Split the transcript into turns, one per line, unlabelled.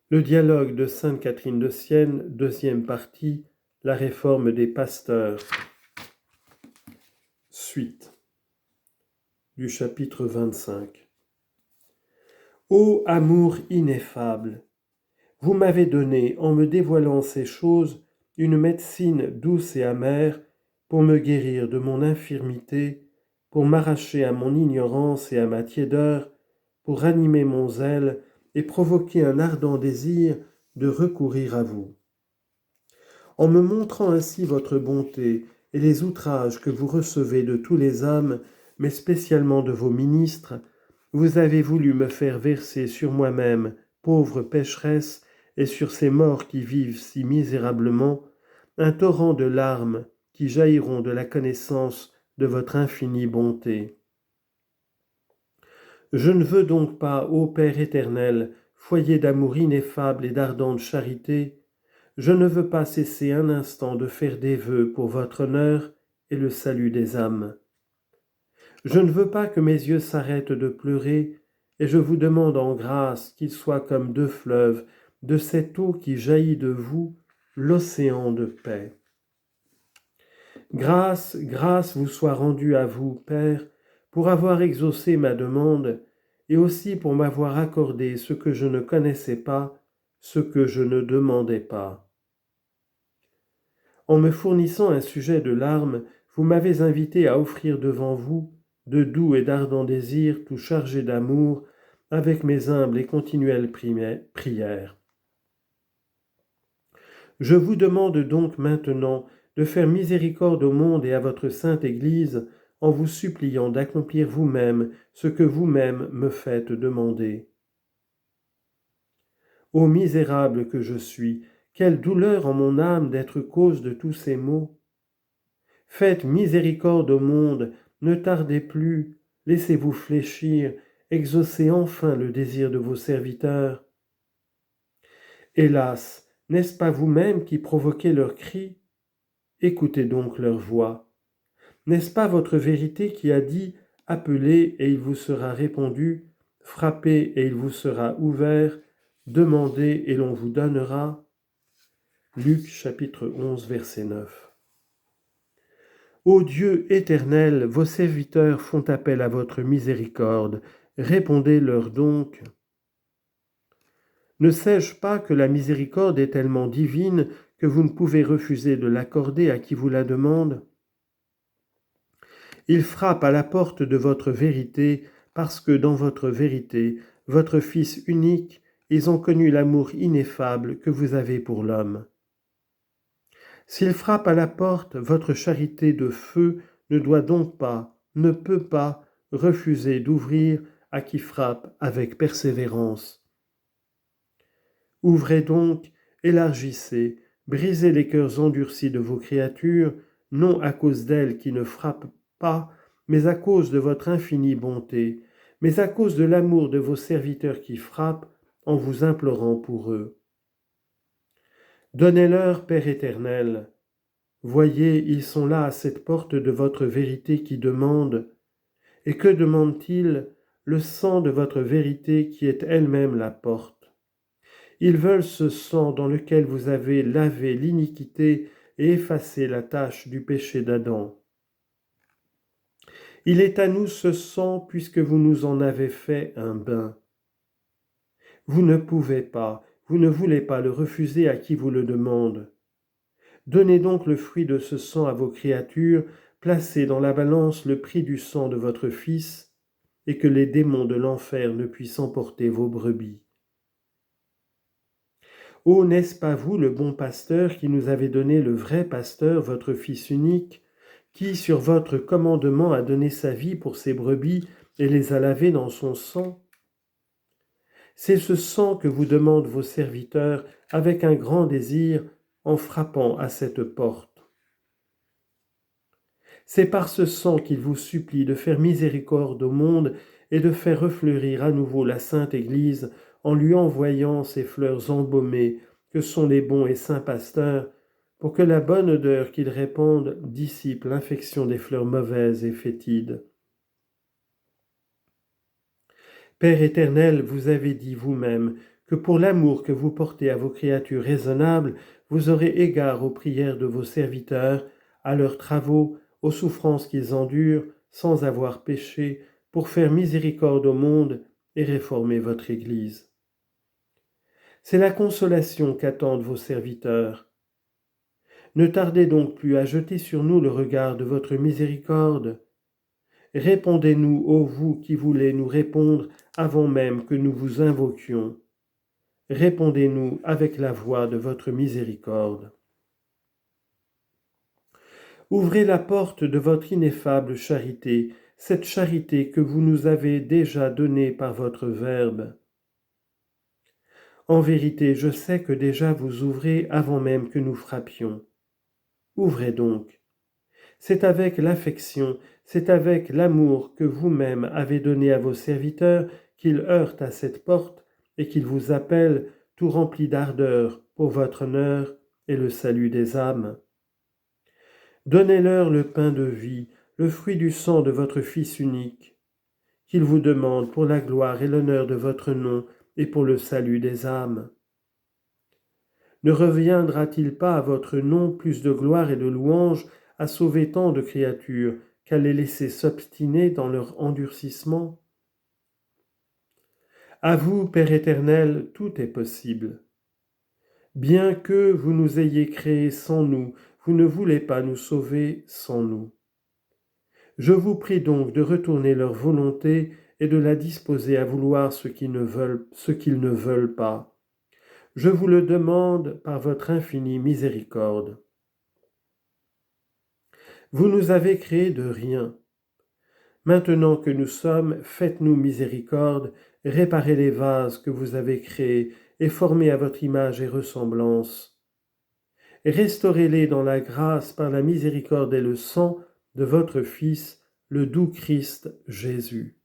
Le dialogue de sainte Catherine de Sienne, deuxième partie, la réforme des pasteurs. Suite du chapitre 25. Ô amour ineffable, vous m'avez donné, en me dévoilant ces choses, une médecine douce et amère pour me guérir de mon infirmité, pour m'arracher à mon ignorance et à ma tiédeur, pour ranimer mon zèle et provoquer un ardent désir de recourir à vous. En me montrant ainsi votre bonté et les outrages que vous recevez de tous les hommes, mais spécialement de vos ministres, vous avez voulu me faire verser sur moi-même, pauvre pécheresse, et sur ces morts qui vivent si misérablement, un torrent de larmes qui jailliront de la connaissance de votre infinie bonté. Je ne veux donc pas, ô Père éternel, foyer d'amour ineffable et d'ardente charité, je ne veux pas cesser un instant de faire des vœux pour votre honneur et le salut des âmes. Je ne veux pas que mes yeux s'arrêtent de pleurer, et je vous demande en grâce qu'ils soient comme deux fleuves, de cette eau qui jaillit de vous, l'océan de paix. Grâce, grâce vous soit rendue à vous, Père, pour avoir exaucé ma demande, et aussi pour m'avoir accordé ce que je ne connaissais pas, ce que je ne demandais pas. En me fournissant un sujet de larmes, vous m'avez invité à offrir devant vous de doux et d'ardents désirs tout chargés d'amour, avec mes humbles et continuelles prières. Je vous demande donc maintenant de faire miséricorde au monde et à votre sainte Église, en vous suppliant d'accomplir vous-même ce que vous-même me faites demander. Ô misérable que je suis, quelle douleur en mon âme d'être cause de tous ces maux! Faites miséricorde au monde, ne tardez plus, laissez-vous fléchir, exaucez enfin le désir de vos serviteurs. Hélas, n'est-ce pas vous-même qui provoquez leurs cris? Écoutez donc leur voix. N'est-ce pas votre vérité qui a dit « Appelez et il vous sera répondu, frappez et il vous sera ouvert, demandez et l'on vous donnera » Luc chapitre 11 verset 9. Ô Dieu éternel, vos serviteurs font appel à votre miséricorde, répondez-leur donc. Ne sais-je pas que la miséricorde est tellement divine que vous ne pouvez refuser de l'accorder à qui vous la demande? Ils frappent à la porte de votre vérité parce que dans votre vérité, votre Fils unique, ils ont connu l'amour ineffable que vous avez pour l'homme. S'ils frappent à la porte, votre charité de feu ne doit donc pas, ne peut pas refuser d'ouvrir à qui frappe avec persévérance. Ouvrez donc, élargissez, brisez les cœurs endurcis de vos créatures, non à cause d'elles qui ne frappent pas, mais à cause de votre infinie bonté, mais à cause de l'amour de vos serviteurs qui frappent, en vous implorant pour eux. Donnez-leur, Père éternel. Voyez, ils sont là à cette porte de votre vérité qui demande. Et que demandent-ils? Le sang de votre vérité qui est elle-même la porte. Ils veulent ce sang dans lequel vous avez lavé l'iniquité et effacé la tache du péché d'Adam. Il est à nous ce sang puisque vous nous en avez fait un bain. Vous ne pouvez pas, vous ne voulez pas le refuser à qui vous le demande. Donnez donc le fruit de ce sang à vos créatures, placez dans la balance le prix du sang de votre Fils, et que les démons de l'enfer ne puissent emporter vos brebis. Ô, n'est-ce pas vous, le bon pasteur, qui nous avez donné le vrai pasteur, votre Fils unique, qui, sur votre commandement, a donné sa vie pour ses brebis et les a lavées dans son sang? C'est ce sang que vous demandent vos serviteurs avec un grand désir en frappant à cette porte. C'est par ce sang qu'il vous supplie de faire miséricorde au monde et de faire refleurir à nouveau la Sainte Église en lui envoyant ces fleurs embaumées que sont les bons et saints pasteurs, pour que la bonne odeur qu'ils répandent dissipe l'infection des fleurs mauvaises et fétides. Père éternel, vous avez dit vous-même que pour l'amour que vous portez à vos créatures raisonnables, vous aurez égard aux prières de vos serviteurs, à leurs travaux, aux souffrances qu'ils endurent, sans avoir péché, pour faire miséricorde au monde et réformer votre Église. C'est la consolation qu'attendent vos serviteurs. Ne tardez donc plus à jeter sur nous le regard de votre miséricorde. Répondez-nous, ô vous qui voulez nous répondre avant même que nous vous invoquions. Répondez-nous avec la voix de votre miséricorde. Ouvrez la porte de votre ineffable charité, cette charité que vous nous avez déjà donnée par votre Verbe. En vérité, je sais que déjà vous ouvrez avant même que nous frappions. Ouvrez donc. C'est avec l'affection, c'est avec l'amour que vous-même avez donné à vos serviteurs qu'ils heurtent à cette porte et qu'ils vous appellent tout remplis d'ardeur pour votre honneur et le salut des âmes. Donnez-leur le pain de vie, le fruit du sang de votre Fils unique, qu'ils vous demandent pour la gloire et l'honneur de votre nom et pour le salut des âmes. Ne reviendra-t-il pas à votre nom plus de gloire et de louange à sauver tant de créatures qu'à les laisser s'obstiner dans leur endurcissement? À vous, Père éternel, tout est possible. Bien que vous nous ayez créés sans nous, vous ne voulez pas nous sauver sans nous. Je vous prie donc de retourner leur volonté et de la disposer à vouloir ce qu'ils ne veulent pas. Je vous le demande par votre infinie miséricorde. Vous nous avez créés de rien. Maintenant que nous sommes, faites-nous miséricorde, réparez les vases que vous avez créés et formés à votre image et ressemblance. Restaurez-les dans la grâce par la miséricorde et le sang de votre Fils, le doux Christ Jésus.